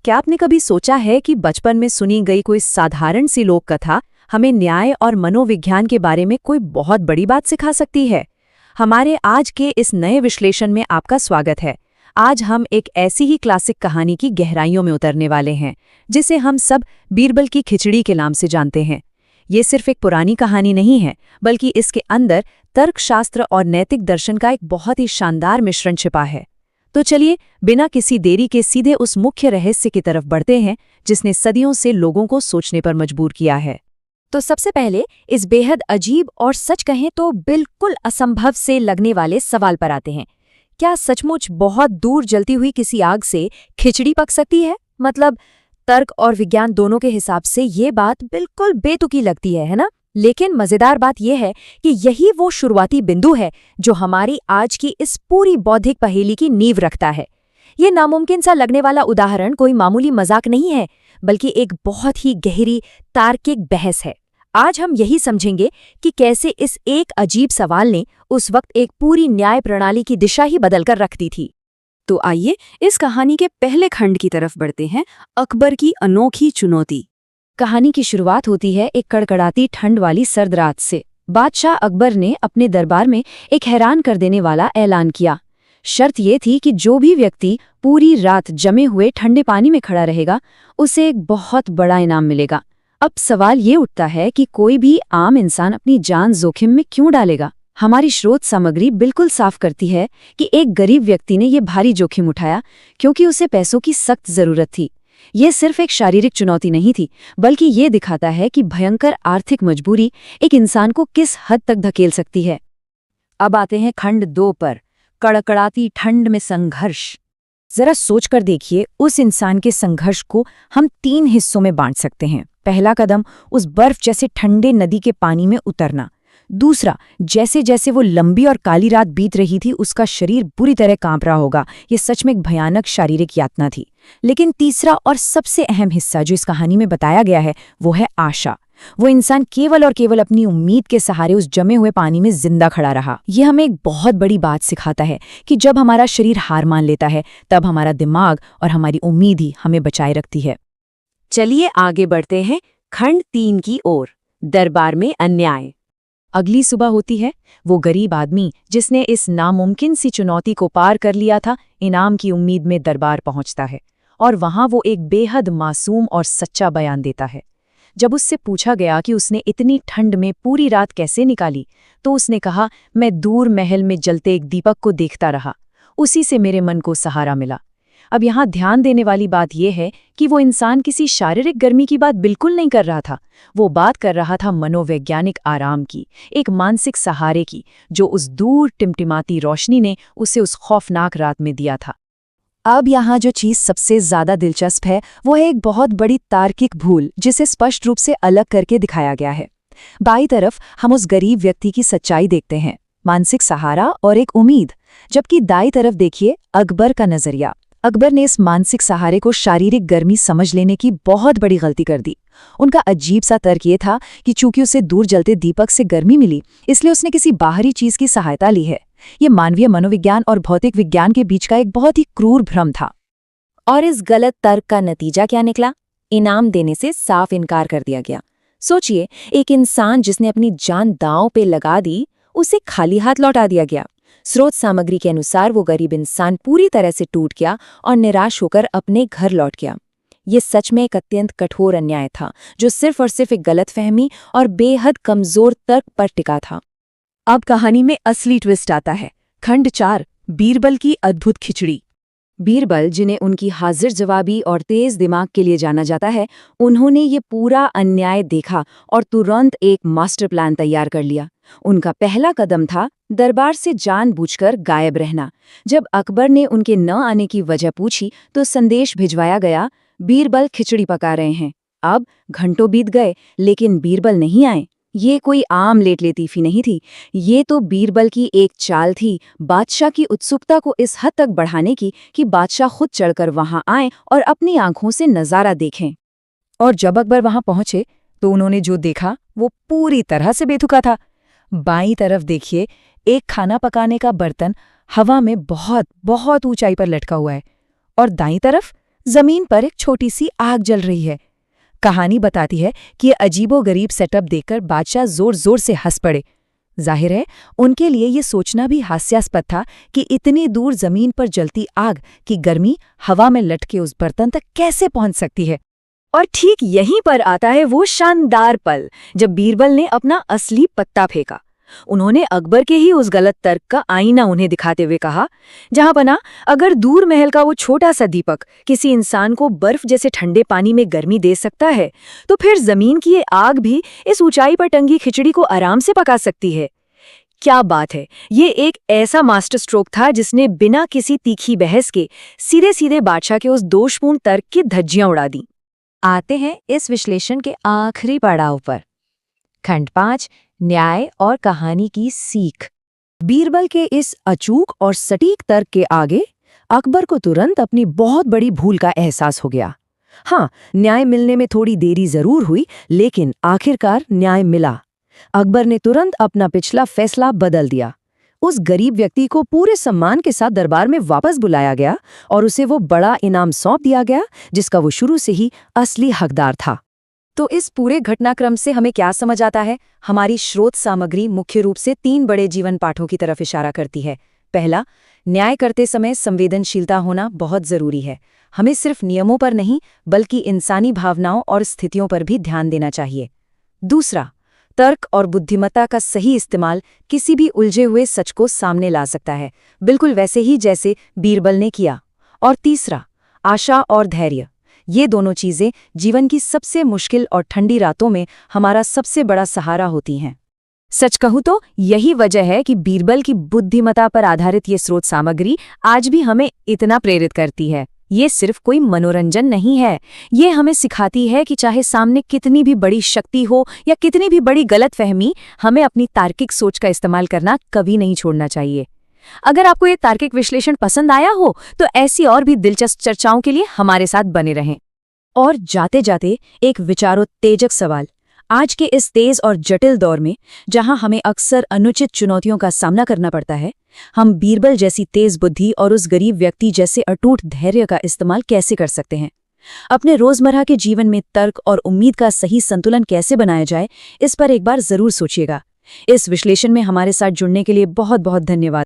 क्या आपने कभी सोचा है कि बचपन में सुनी गई कोई साधारण सी लोक कथा हमें न्याय और मनोविज्ञान के बारे में कोई बहुत बड़ी बात सिखा सकती है? हमारे आज के इस नए विश्लेषण में आपका स्वागत है। आज हम एक ऐसी ही क्लासिक कहानी की गहराइयों में उतरने वाले हैं, जिसे हम सब बीरबल की खिचड़ी के नाम से जानते हैं। ये सिर्फ एक पुरानी कहानी नहीं है, बल्कि इसके अंदर तर्कशास्त्र और नैतिक दर्शन का एक बहुत ही शानदार मिश्रण छिपा है। तो चलिए, बिना किसी देरी के सीधे उस मुख्य रहस्य की तरफ बढ़ते हैं, जिसने सदियों से लोगों को सोचने पर मजबूर किया है। तो सबसे पहले इस बेहद अजीब और सच कहें तो बिल्कुल असंभव से लगने वाले सवाल पर आते हैं। क्या सचमुच बहुत दूर जलती हुई किसी आग से खिचड़ी पक सकती है? मतलब तर्क और विज्ञान दोनों के हिसाब से ये बात बिल्कुल बेतुकी लगती है ना? लेकिन मजेदार बात यह है कि यही वो शुरुआती बिंदु है जो हमारी आज की इस पूरी बौद्धिक पहेली की नींव रखता है। ये नामुमकिन सा लगने वाला उदाहरण कोई मामूली मजाक नहीं है, बल्कि एक बहुत ही गहरी तार्किक बहस है। आज हम यही समझेंगे कि कैसे इस एक अजीब सवाल ने उस वक्त एक पूरी न्याय प्रणाली की दिशा ही बदलकर रख दी थी। तो आइए इस कहानी के पहले खंड की तरफ बढ़ते हैं, अकबर की अनोखी चुनौती। कहानी की शुरुआत होती है एक कड़कड़ाती ठंड वाली सर्द रात से। बादशाह अकबर ने अपने दरबार में एक हैरान कर देने वाला ऐलान किया। शर्त ये थी कि जो भी व्यक्ति पूरी रात जमे हुए ठंडे पानी में खड़ा रहेगा, उसे एक बहुत बड़ा इनाम मिलेगा। अब सवाल ये उठता है कि कोई भी आम इंसान अपनी जान जोखिम में क्यों डालेगा? हमारी स्रोत सामग्री बिल्कुल साफ करती है कि एक गरीब व्यक्ति ने ये भारी जोखिम उठाया क्योंकि उसे पैसों की सख्त जरूरत थी। ये सिर्फ एक शारीरिक चुनौती नहीं थी, बल्कि ये दिखाता है कि भयंकर आर्थिक मजबूरी एक इंसान को किस हद तक धकेल सकती है। अब आते हैं खंड 2 पर, कड़कड़ाती ठंड में संघर्ष। जरा सोचकर देखिए, उस इंसान के संघर्ष को हम 3 हिस्सों में बांट सकते हैं। पहला कदम, उस बर्फ जैसे ठंडे नदी के पानी में उतरना। दूसरा, जैसे जैसे वो लंबी और काली रात बीत रही थी, उसका शरीर बुरी तरह कांप रहा होगा। ये सच में एक भयानक शारीरिक यातना थी। लेकिन तीसरा और सबसे अहम हिस्सा जो इस कहानी में बताया गया है, वो है आशा। वो इंसान केवल और केवल अपनी उम्मीद के सहारे उस जमे हुए पानी में जिंदा खड़ा रहा। ये हमें एक बहुत बड़ी बात सिखाता है कि जब हमारा शरीर हार मान लेता है, तब हमारा दिमाग और हमारी उम्मीद ही हमें बचाए रखती है। चलिए आगे बढ़ते हैं खंड 3 की ओर, दरबार में अन्याय। अगली सुबह होती है। वो गरीब आदमी जिसने इस नामुमकिन सी चुनौती को पार कर लिया था, इनाम की उम्मीद में दरबार पहुंचता है। और वहां वो एक बेहद मासूम और सच्चा बयान देता है। जब उससे पूछा गया कि उसने इतनी ठंड में पूरी रात कैसे निकाली, तो उसने कहा, मैं दूर महल में जलते एक दीपक को देखता रहा, उसी से मेरे मन को सहारा मिला। अब यहाँ ध्यान देने वाली बात यह है कि वो इंसान किसी शारीरिक गर्मी की बात बिल्कुल नहीं कर रहा था। वो बात कर रहा था मनोवैज्ञानिक आराम की, एक मानसिक सहारे की, जो उस दूर टिमटिमाती रोशनी ने उसे उस खौफनाक रात में दिया था। अब यहाँ जो चीज़ सबसे ज्यादा दिलचस्प है, वो है एक बहुत बड़ी तार्किक भूल, जिसे स्पष्ट रूप से अलग करके दिखाया गया है। बाईं तरफ हम उस गरीब व्यक्ति की सच्चाई देखते हैं, मानसिक सहारा और एक उम्मीद, जबकि दाईं तरफ देखिए अकबर का नजरिया। अकबर ने इस मानसिक सहारे को शारीरिक गर्मी समझ लेने की बहुत बड़ी गलती कर दी। उनका अजीब सा तर्क ये था कि चूंकि उसे दूर जलते दीपक से गर्मी मिली, इसलिए उसने किसी बाहरी चीज की सहायता ली है। ये मानवीय मनोविज्ञान और भौतिक विज्ञान के बीच का एक बहुत ही क्रूर भ्रम था। और इस गलत तर्क का नतीजा क्या निकला? इनाम देने से साफ इनकार कर दिया गया। सोचिए, एक इंसान जिसने अपनी जान दांव पे लगा दी, उसे खाली हाथ लौटा दिया गया। स्रोत सामग्री के अनुसार वो गरीब इंसान पूरी तरह से टूट गया और निराश होकर अपने घर लौट गया। ये सच में एक अत्यंत कठोर अन्याय था, जो सिर्फ और सिर्फ एक गलतफहमी और बेहद कमजोर तर्क पर टिका था। अब कहानी में असली ट्विस्ट आता है। खंड 4, बीरबल की अद्भुत खिचड़ी। बीरबल, जिन्हें उनकी हाजिर जवाबी और तेज दिमाग के लिए जाना जाता है, उन्होंने ये पूरा अन्याय देखा और तुरंत एक मास्टर प्लान तैयार कर लिया। उनका पहला कदम था दरबार से जानबूझकर गायब रहना। जब अकबर ने उनके न आने की वजह पूछी, तो संदेश भिजवाया गया, बीरबल खिचड़ी पका रहे हैं। अब घंटों बीत गए, लेकिन बीरबल नहीं आए। ये कोई आम लेटलेतीफी नहीं थी, ये तो बीरबल की एक चाल थी, बादशाह की उत्सुकता को इस हद तक बढ़ाने की कि बादशाह खुद चढ़कर वहां आए और अपनी आंखों से नजारा देखें। और जब अकबर वहां पहुंचे, तो उन्होंने जो देखा वो पूरी तरह से बेतुका था। बाईं तरफ देखिए, एक खाना पकाने का बर्तन हवा में बहुत बहुत ऊंचाई पर लटका हुआ है, और दाईं तरफ जमीन पर एक छोटी सी आग जल रही है। कहानी बताती है कि ये अजीबोगरीब सेटअप देखकर बादशाह जोर जोर से हंस पड़े। जाहिर है, उनके लिए ये सोचना भी हास्यास्पद था कि इतनी दूर जमीन पर जलती आग की गर्मी हवा में लटके उस बर्तन तक कैसे पहुंच सकती है। और ठीक यहीं पर आता है वो शानदार पल जब बीरबल ने अपना असली पत्ता फेंका। उन्होंने अकबर के ही उस गलत तर्क का आईना उन्हें दिखाते हुए कहा, जहां बना अगर दूर महल का वो छोटा सा दीपक किसी इंसान को बर्फ जैसे ठंडे पानी में गर्मी दे सकता है, तो फिर जमीन की ये आग भी इस ऊंचाई पर टंगी खिचड़ी को आराम से पका सकती है। क्या बात है! ये एक ऐसा मास्टर स्ट्रोक था जिसने बिना किसी तीखी बहस के सीधे सीधे बादशाह के उस दोषपूर्ण तर्क की धज्जियां उड़ा दी। आते हैं इस विश्लेषण के आखिरी पड़ाव पर। खंड 5, न्याय और कहानी की सीख। बीरबल के इस अचूक और सटीक तर्क के आगे अकबर को तुरंत अपनी बहुत बड़ी भूल का एहसास हो गया। हाँ, न्याय मिलने में थोड़ी देरी जरूर हुई, लेकिन आखिरकार न्याय मिला। अकबर ने तुरंत अपना पिछला फैसला बदल दिया। उस गरीब व्यक्ति को पूरे सम्मान के साथ दरबार में वापस बुलाया गया और उसे वो बड़ा इनाम सौंप दिया गया जिसका वो शुरू से ही असली हकदार था। तो इस पूरे घटनाक्रम से हमें क्या समझ आता है? हमारी स्रोत सामग्री मुख्य रूप से 3 बड़े जीवन पाठों की तरफ इशारा करती है। पहला, न्याय करते समय संवेदनशीलता होना बहुत जरूरी है। हमें सिर्फ नियमों पर नहीं बल्कि इंसानी भावनाओं और स्थितियों पर भी ध्यान देना चाहिए। दूसरा, तर्क और बुद्धिमत्ता का सही इस्तेमाल किसी भी उलझे हुए सच को सामने ला सकता है, बिल्कुल वैसे ही जैसे बीरबल ने किया। और तीसरा, आशा और धैर्य। ये दोनों चीजें जीवन की सबसे मुश्किल और ठंडी रातों में हमारा सबसे बड़ा सहारा होती हैं। सच कहूं तो यही वजह है कि बीरबल की बुद्धिमत्ता पर आधारित ये स्रोत सामग्री आज भी हमें इतना प्रेरित करती है। ये सिर्फ कोई मनोरंजन नहीं है, ये हमें सिखाती है कि चाहे सामने कितनी भी बड़ी शक्ति हो या कितनी भी बड़ी गलतफहमी, हमें अपनी तार्किक सोच का इस्तेमाल करना कभी नहीं छोड़ना चाहिए। अगर आपको ये तार्किक विश्लेषण पसंद आया हो तो ऐसी और भी दिलचस्प चर्चाओं के लिए हमारे साथ बने रहें। और जाते जाते एक विचारोत्तेजक सवाल। आज के इस तेज और जटिल दौर में जहां हमें अक्सर अनुचित चुनौतियों का सामना करना पड़ता है, हम बीरबल जैसी तेज बुद्धि और उस गरीब व्यक्ति जैसे अटूट धैर्य का इस्तेमाल कैसे कर सकते हैं? अपने रोजमर्रा के जीवन में तर्क और उम्मीद का सही संतुलन कैसे बनाया जाए, इस पर एक बार जरूर सोचिएगा। इस विश्लेषण में हमारे साथ जुड़ने के लिए बहुत बहुत धन्यवाद।